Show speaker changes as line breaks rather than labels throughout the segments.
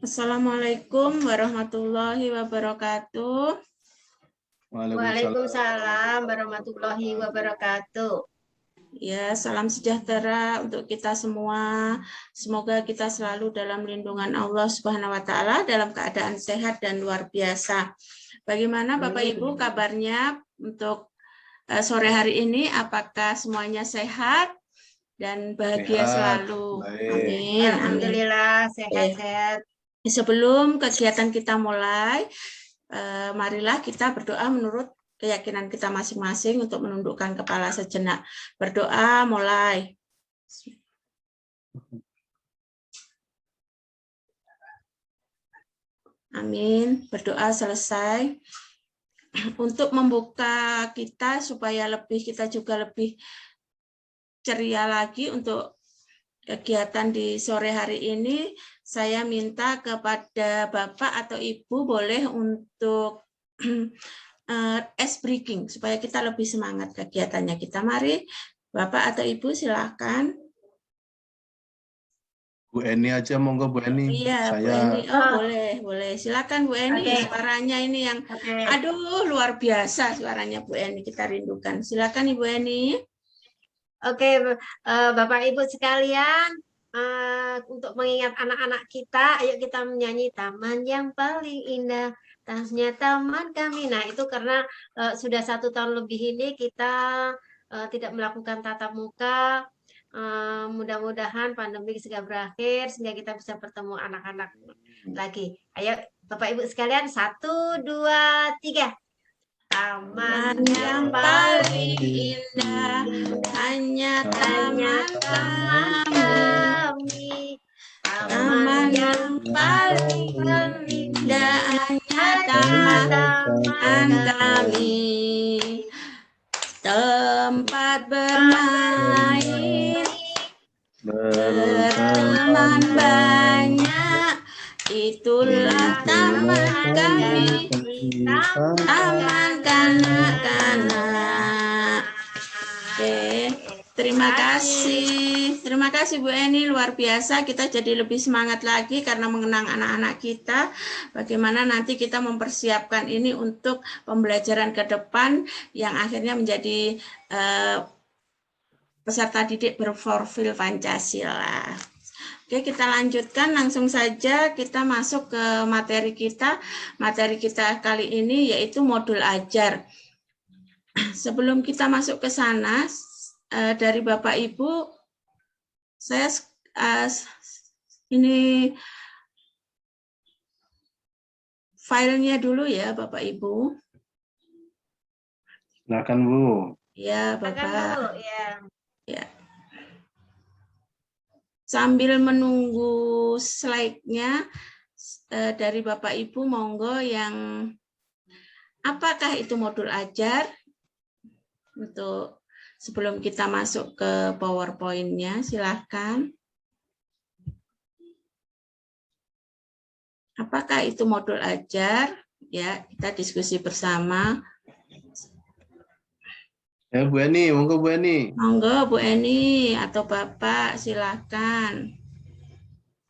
Assalamualaikum warahmatullahi wabarakatuh.
Waalaikumsalam warahmatullahi wabarakatuh.
Ya, salam sejahtera untuk kita semua. Semoga kita selalu dalam lindungan Allah Subhanahu wa taala dalam keadaan sehat dan luar biasa. Bagaimana Bapak Ibu kabarnya untuk sore hari ini? Apakah semuanya sehat dan bahagia selalu? Amin.
Alhamdulillah sehat-sehat.
Sebelum kegiatan kita mulai, marilah kita berdoa menurut keyakinan kita masing-masing untuk menundukkan kepala sejenak. Berdoa mulai. Amin. Berdoa selesai. Untuk membuka kita supaya kita juga lebih ceria lagi untuk kegiatan di sore hari ini, saya minta kepada Bapak atau Ibu boleh untuk ice breaking supaya kita lebih semangat kegiatannya kita. Mari Bapak atau Ibu silakan.
Bu Eni aja, monggo Bu Eni.
Iya, Bu Eni. Oh, boleh. Silakan Bu Eni. Suaranya ini yang aduh luar biasa suaranya Bu Eni, kita rindukan. Silakan Ibu Eni.
Oke, Bapak Ibu sekalian, untuk mengingat anak-anak kita, ayo kita menyanyi Taman yang paling indah, tasnya taman kami. Nah, itu karena sudah 1 tahun lebih ini kita tidak melakukan tatap muka. Mudah-mudahan pandemi segera berakhir sehingga kita bisa bertemu anak-anak lagi. Ayo Bapak Ibu sekalian, 1, 2, 3. Taman yang paling indah hanya taman kami. Taman yang paling indah hanya taman kami. Tempat bermain, berteman banyak, itulah taman kami. Taman kanak-kanak. Oke, terima kasih Bu Eni, luar biasa. Kita jadi lebih semangat lagi karena mengenang anak-anak kita. Bagaimana nanti kita mempersiapkan ini untuk pembelajaran ke depan yang akhirnya menjadi peserta didik berprofil Pancasila. Oke, kita lanjutkan langsung saja, kita masuk ke materi kita. Materi kita kali ini yaitu modul ajar. Sebelum kita masuk ke sana, dari Bapak Ibu, saya ini filenya dulu ya Bapak Ibu.
Silakan Bu.
Ya Bapak.
Ya.
Sambil menunggu slide-nya dari Bapak Ibu, monggo yang apakah itu modul ajar? Untuk sebelum kita masuk ke PowerPoint-nya, silahkan. Apakah itu modul ajar? Ya, kita diskusi bersama.
Ya Bu Eni, monggo Bu Eni.
Monggo Bu Eni atau Bapak, silahkan.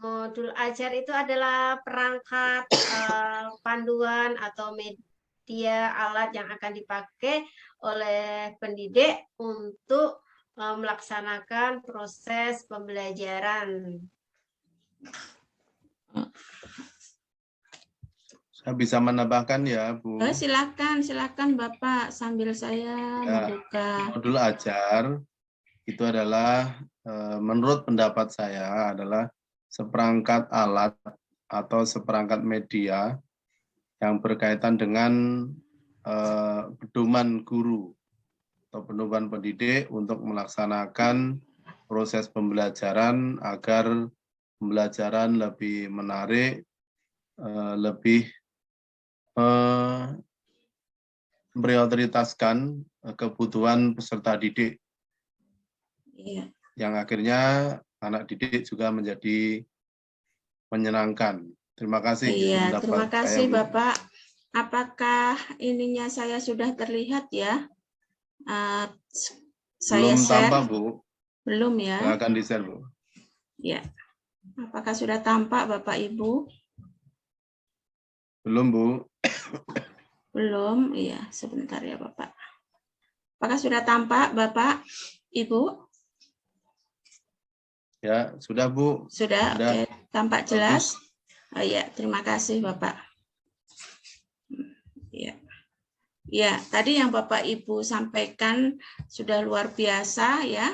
Modul ajar itu adalah perangkat panduan atau media alat yang akan dipakai oleh pendidik untuk melaksanakan proses pembelajaran.
Saya bisa menambahkan ya Bu.
Silakan Bapak sambil saya membuka.
Modul ajar itu adalah menurut pendapat saya adalah seperangkat alat atau seperangkat media yang berkaitan dengan pedoman guru atau pedoman pendidik untuk melaksanakan proses pembelajaran agar pembelajaran lebih menarik, lebih memprioritaskan kebutuhan peserta didik.
Iya.
Yang akhirnya anak didik juga menjadi menyenangkan. Terima kasih.
Iya, terima kasih Bapak. Apakah ininya saya sudah terlihat ya? Saya
belum
share.
tampak Bu.
Belum ya?
Yang akan di-share Bu.
Ya. Apakah sudah tampak Bapak Ibu?
Belum, Bu.
Belum, iya, sebentar ya Bapak. Apakah sudah tampak Bapak, Ibu?
Ya, sudah, Bu.
Sudah,
Sudah.
oke, tampak jelas. Oh iya, terima kasih Bapak. Ya. Ya, tadi yang Bapak Ibu sampaikan sudah luar biasa ya.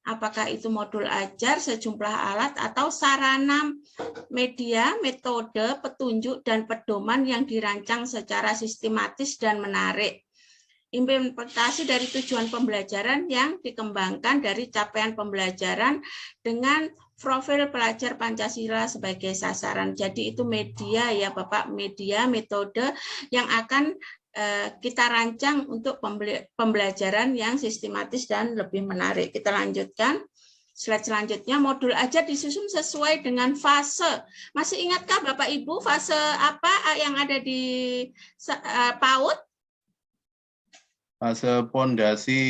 Apakah itu modul ajar, sejumlah alat, atau sarana media, metode, petunjuk, dan pedoman yang dirancang secara sistematis dan menarik. Implementasi dari tujuan pembelajaran yang dikembangkan dari capaian pembelajaran dengan profil pelajar Pancasila sebagai sasaran. Jadi itu media ya Bapak, media, metode yang akan kita rancang untuk pembelajaran yang sistematis dan lebih menarik. Kita lanjutkan. Slide selanjutnya, modul ajar disusun sesuai dengan fase. Masih ingatkah Bapak Ibu fase apa yang ada di PAUD?
Fase pondasi.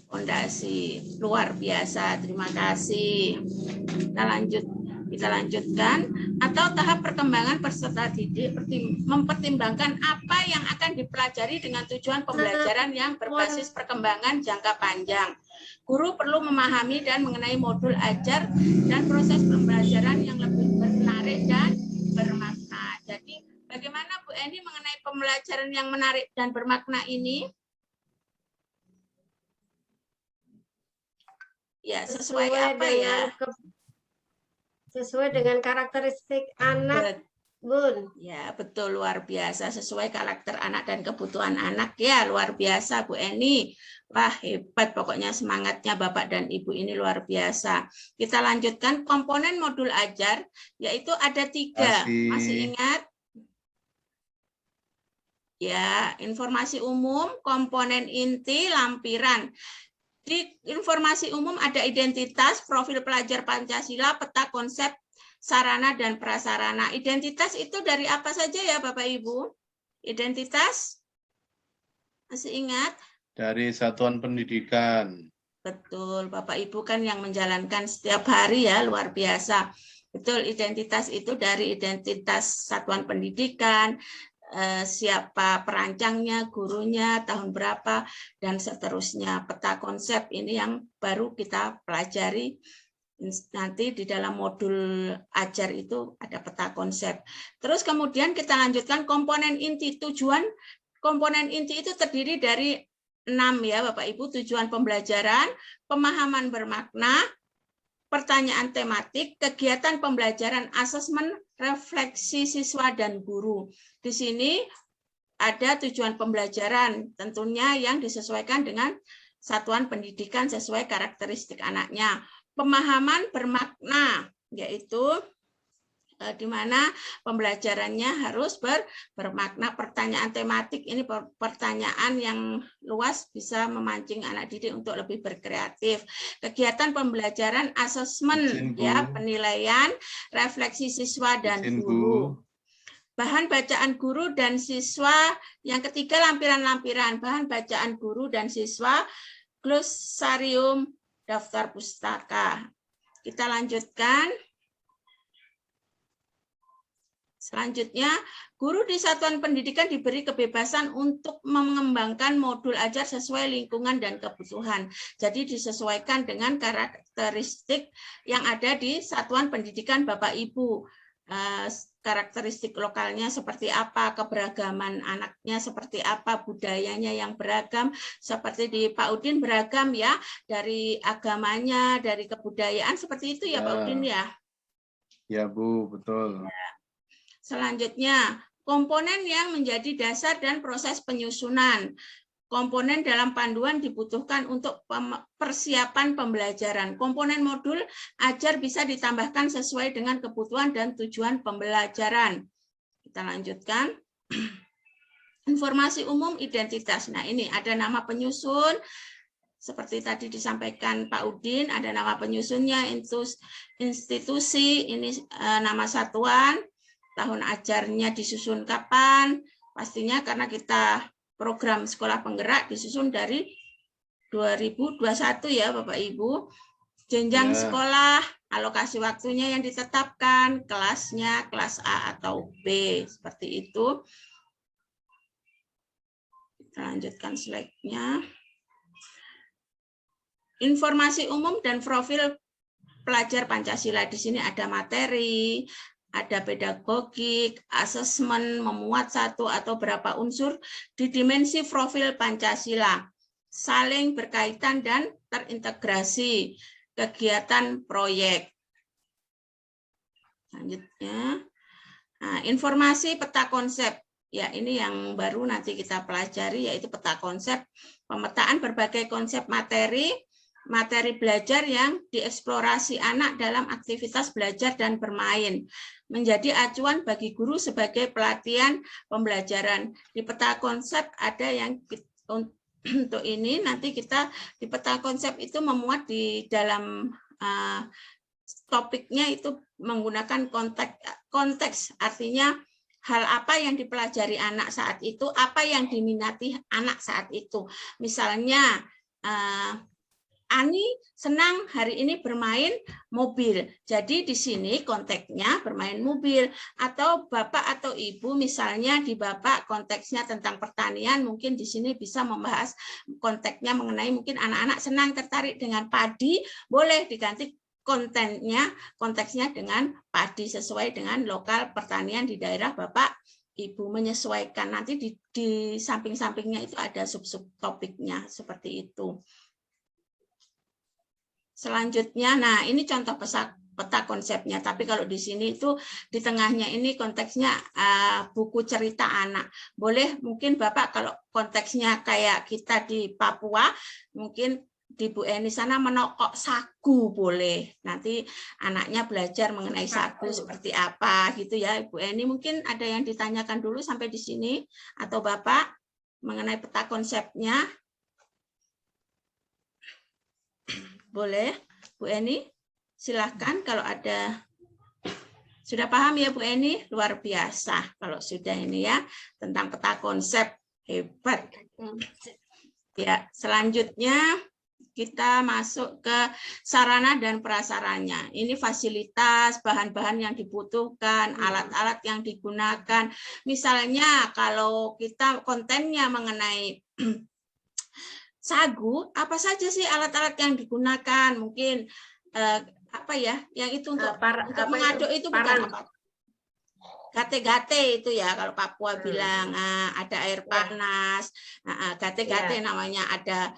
Pondasi, luar biasa. Terima kasih. Kita lanjutkan. Atau tahap perkembangan peserta didik mempertimbangkan apa yang akan dipelajari dengan tujuan pembelajaran yang berbasis perkembangan jangka panjang. Guru perlu memahami dan mengenai modul ajar dan proses pembelajaran yang lebih menarik dan bermakna. Jadi, bagaimana Bu Eni mengenai pembelajaran yang menarik dan bermakna ini? Ya, sesuai apa ya?
Sesuai dengan karakteristik anak, Bun.
Ya, betul, luar biasa. Sesuai karakter anak dan kebutuhan anak. Ya, luar biasa, Bu Eni. Wah, hebat. Pokoknya semangatnya Bapak dan Ibu ini luar biasa. Kita lanjutkan komponen modul ajar, yaitu ada 3. Masih ingat? Ya, informasi umum, komponen inti, lampiran. Di informasi umum ada identitas, profil pelajar Pancasila, peta konsep, sarana dan prasarana. Identitas itu dari apa saja ya Bapak Ibu? Identitas? Masih ingat?
Dari satuan pendidikan.
Betul, Bapak Ibu kan yang menjalankan setiap hari ya, luar biasa. Betul, identitas itu dari identitas satuan pendidikan, siapa perancangnya, gurunya, tahun berapa, dan seterusnya. Peta konsep ini yang baru kita pelajari nanti di dalam modul ajar itu ada peta konsep. Terus kemudian kita lanjutkan komponen inti. Tujuan komponen inti itu terdiri dari 6 ya Bapak Ibu, tujuan pembelajaran, pemahaman bermakna, pertanyaan tematik, kegiatan pembelajaran, asesmen, refleksi siswa dan guru. Di sini ada tujuan pembelajaran, tentunya yang disesuaikan dengan satuan pendidikan sesuai karakteristik anaknya. Pemahaman bermakna, yaitu di mana pembelajarannya harus bermakna. Pertanyaan tematik ini pertanyaan yang luas, bisa memancing anak didik untuk lebih berkreatif. Kegiatan pembelajaran, asesmen, ya, penilaian, refleksi siswa dan guru. Bahan bacaan guru dan siswa. Yang ketiga, lampiran-lampiran. Bahan bacaan guru dan siswa, glosarium, daftar pustaka. Kita lanjutkan. Selanjutnya, guru di satuan pendidikan diberi kebebasan untuk mengembangkan modul ajar sesuai lingkungan dan kebutuhan. Jadi disesuaikan dengan karakteristik yang ada di satuan pendidikan Bapak Ibu. Karakteristik lokalnya seperti apa, keberagaman anaknya seperti apa, budayanya yang beragam, seperti di Pak Udin beragam ya, dari agamanya, dari kebudayaan, seperti itu ya Pak Udin ya?
Ya Bu, betul.
Ya. Selanjutnya, komponen yang menjadi dasar dan proses penyusunan. Komponen dalam panduan dibutuhkan untuk persiapan pembelajaran. Komponen modul ajar bisa ditambahkan sesuai dengan kebutuhan dan tujuan pembelajaran. Kita lanjutkan. Informasi umum identitas. Nah, ini ada nama penyusun. Seperti tadi disampaikan Pak Udin, ada nama penyusunnya, institusi, ini nama satuan, tahun ajarnya disusun kapan, pastinya karena kita program sekolah penggerak disusun dari 2021 ya Bapak Ibu. jenjang
Ya.
sekolah, alokasi waktunya yang ditetapkan, kelasnya kelas A atau B, seperti itu. Kita lanjutkan slide-nya. Informasi umum dan profil pelajar Pancasila. Di sini ada materi, ada pedagogik, asesmen, memuat satu atau berapa unsur di dimensi profil Pancasila, saling berkaitan dan terintegrasi, kegiatan proyek. Selanjutnya, nah, informasi peta konsep. Ya, ini yang baru nanti kita pelajari, yaitu peta konsep, pemetaan berbagai konsep materi belajar yang dieksplorasi anak dalam aktivitas belajar dan bermain, menjadi acuan bagi guru sebagai pelatihan pembelajaran. Di peta konsep ada yang untuk ini, nanti kita di peta konsep itu memuat di dalam topiknya itu menggunakan konteks, artinya hal apa yang dipelajari anak saat itu, apa yang diminati anak saat itu. Misalnya, Ani senang hari ini bermain mobil. Jadi di sini konteksnya bermain mobil. Atau Bapak atau Ibu misalnya di Bapak konteksnya tentang pertanian, mungkin di sini bisa membahas konteksnya mengenai mungkin anak-anak senang tertarik dengan padi, boleh diganti konteksnya dengan padi sesuai dengan lokal pertanian di daerah Bapak Ibu, menyesuaikan. Nanti di samping-sampingnya itu ada sub-sub topiknya seperti itu. Selanjutnya, nah ini contoh peta konsepnya, tapi kalau di sini itu di tengahnya ini konteksnya buku cerita anak. Boleh mungkin Bapak kalau konteksnya kayak kita di Papua, mungkin di Bu Eni sana menokok sagu boleh. Nanti anaknya belajar mengenai sagu seperti apa gitu ya. Bu Eni mungkin ada yang ditanyakan dulu sampai di sini atau Bapak mengenai peta konsepnya. Boleh, Bu Eni? Silahkan kalau ada. Sudah paham ya Bu Eni? Luar biasa kalau sudah ini ya tentang peta konsep. Hebat. Ya, selanjutnya kita masuk ke sarana dan prasarannya. Ini fasilitas, bahan-bahan yang dibutuhkan, alat-alat yang digunakan. Misalnya kalau kita kontennya mengenai sagu, apa saja sih alat-alat yang digunakan? Mungkin apa ya? Yang itu untuk mengaduk itu bukan apa? Gate-gate itu ya kalau Papua bilang ada air panas. Gate-gate namanya, ada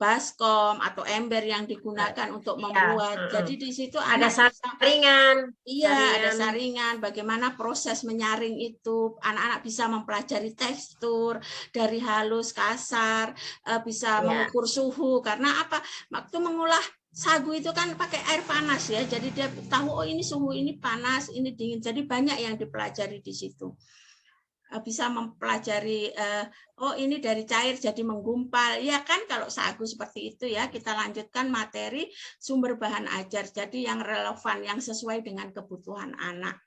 baskom atau ember yang digunakan untuk membuat. Jadi di situ
ada saringan.
Iya, ada saringan. Bagaimana proses menyaring itu? Anak-anak bisa mempelajari tekstur dari halus, kasar, bisa mengukur suhu. Karena apa? Waktu mengolah sagu itu kan pakai air panas ya. Jadi dia tahu oh ini suhu ini panas, ini dingin. Jadi banyak yang dipelajari di situ. Bisa mempelajari oh ini dari cair jadi menggumpal ya kan. Kalau sagu seperti itu ya. Kita lanjutkan materi sumber bahan ajar, jadi yang relevan, yang sesuai dengan kebutuhan anak.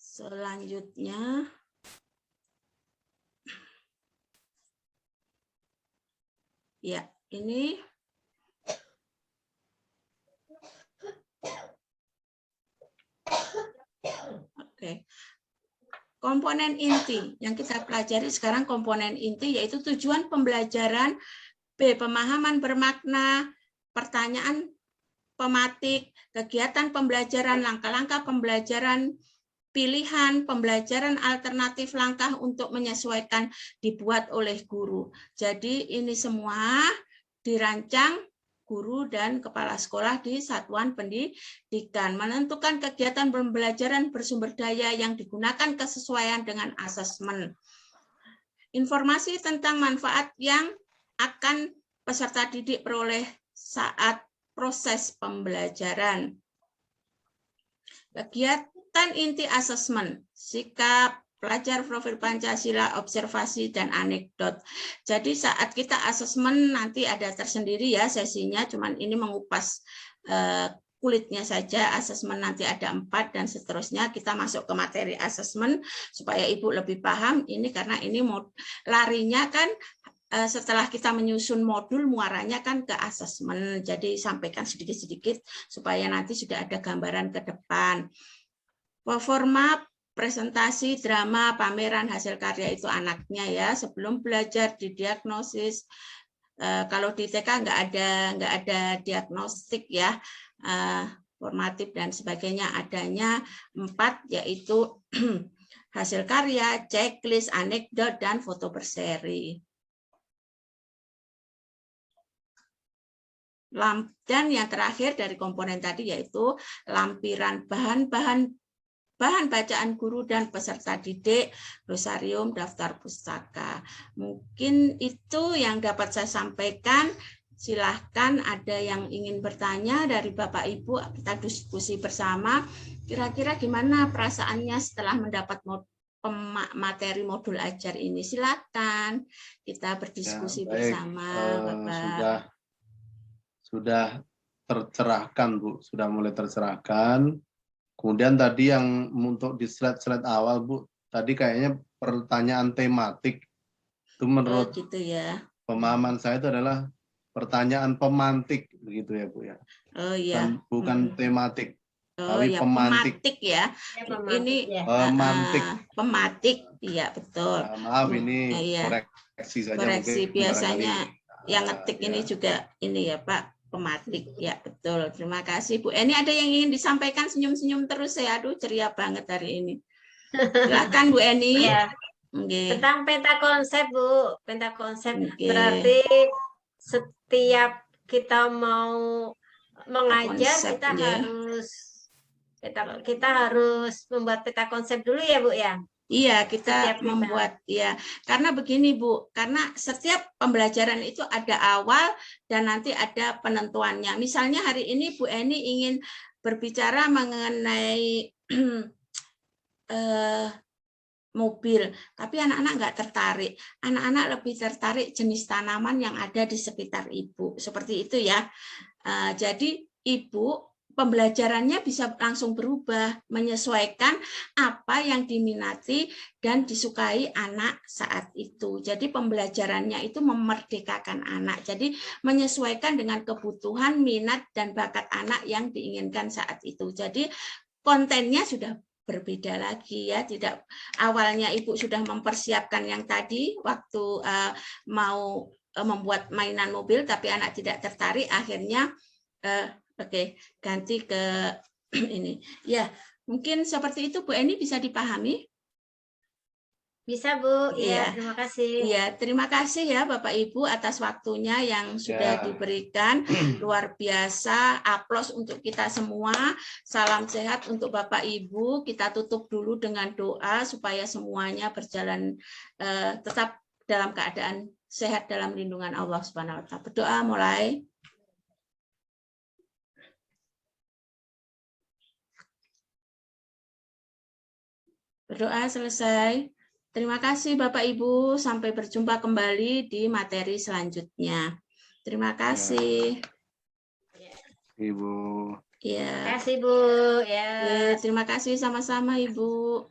Selanjutnya ya ini oke. Komponen inti yang kita pelajari sekarang, komponen inti yaitu tujuan pembelajaran, B. Pemahaman bermakna, pertanyaan pematik, kegiatan pembelajaran, langkah-langkah pembelajaran, pilihan pembelajaran alternatif, langkah untuk menyesuaikan dibuat oleh guru. Jadi ini semua dirancang guru dan kepala sekolah di satuan pendidikan. Menentukan kegiatan pembelajaran bersumber daya yang digunakan kesesuaian dengan asesmen. Informasi tentang manfaat yang akan peserta didik peroleh saat proses pembelajaran. Kegiatan inti asesmen, sikap pelajar profil Pancasila, observasi, dan anekdot. Jadi saat kita asesmen nanti ada tersendiri ya sesinya, cuman ini mengupas kulitnya saja. Asesmen nanti ada 4 dan seterusnya. Kita masuk ke materi asesmen supaya Ibu lebih paham ini, karena ini mau larinya kan setelah kita menyusun modul, muaranya kan ke asesmen. Jadi sampaikan sedikit-sedikit supaya nanti sudah ada gambaran ke depan. Format presentasi, drama, pameran hasil karya itu anaknya ya. Sebelum belajar didiagnosis. Kalau di TK nggak ada diagnostik ya, formatif dan sebagainya. Adanya 4, yaitu hasil karya, checklist, anekdot, dan foto berseri. Dan yang terakhir dari komponen tadi yaitu lampiran bahan bacaan guru dan peserta didik, glosarium, daftar pustaka. Mungkin itu yang dapat saya sampaikan. Silahkan ada yang ingin bertanya dari Bapak Ibu, kita diskusi bersama. Kira-kira gimana perasaannya setelah mendapat materi modul ajar ini? Silakan kita berdiskusi
Ya, baik.
bersama, Bapak.
Sudah tercerahkan, Bu. Sudah mulai tercerahkan. Kemudian tadi yang untuk di slide-slide awal, Bu, tadi kayaknya pertanyaan tematik. Itu menurut
gitu ya.
pemahaman saya itu adalah pertanyaan pemantik, begitu ya, Bu ya.
Oh iya.
Bukan tematik.
Oh
tapi
ya,
pemantik
ya. Ini
pemantik.
Pematik, iya betul.
Maaf, ini
iya.
koreksi saja.
Koreksi
mungkin
biasanya
barangkali,
yang ngetik
ya.
ini juga ini ya Pak. Pematik, ya betul. Terima kasih Bu. Ini ada yang ingin disampaikan, senyum-senyum terus ya. Aduh, ceria banget hari ini. Silakan Bu Eni.
Ya. Tentang peta konsep, Bu. Peta konsep berarti setiap kita mau mengajar kita harus membuat peta konsep dulu ya, Bu ya.
Iya, kita membuat ya. Karena begini, Bu, karena setiap pembelajaran itu ada awal dan nanti ada penentuannya. Misalnya hari ini Bu Eni ingin berbicara mengenai mobil, tapi anak-anak nggak tertarik. Anak-anak lebih tertarik jenis tanaman yang ada di sekitar Ibu. Seperti itu ya. Jadi Ibu pembelajarannya bisa langsung berubah, menyesuaikan apa yang diminati dan disukai anak saat itu. Jadi pembelajarannya itu memerdekakan anak. Jadi menyesuaikan dengan kebutuhan, minat, dan bakat anak yang diinginkan saat itu. Jadi kontennya sudah berbeda lagi ya. Tidak awalnya Ibu sudah mempersiapkan yang tadi waktu mau membuat mainan mobil, tapi anak tidak tertarik, akhirnya Oke, ganti ke ini. Ya, mungkin seperti itu Bu Eni, bisa dipahami?
Bisa Bu, ya, terima kasih.
Iya, terima kasih ya Bapak Ibu atas waktunya yang sudah diberikan. Luar biasa, aplaus untuk kita semua. Salam sehat untuk Bapak Ibu. Kita tutup dulu dengan doa supaya semuanya berjalan tetap dalam keadaan sehat dalam lindungan Allah Subhanahu wa Ta'ala. Berdoa mulai. Berdoa selesai. Terima kasih Bapak Ibu. Sampai berjumpa kembali di materi selanjutnya. Terima kasih.
Ibu.
Ya.
Terima kasih Bu. Ya.
Terima kasih sama-sama Ibu.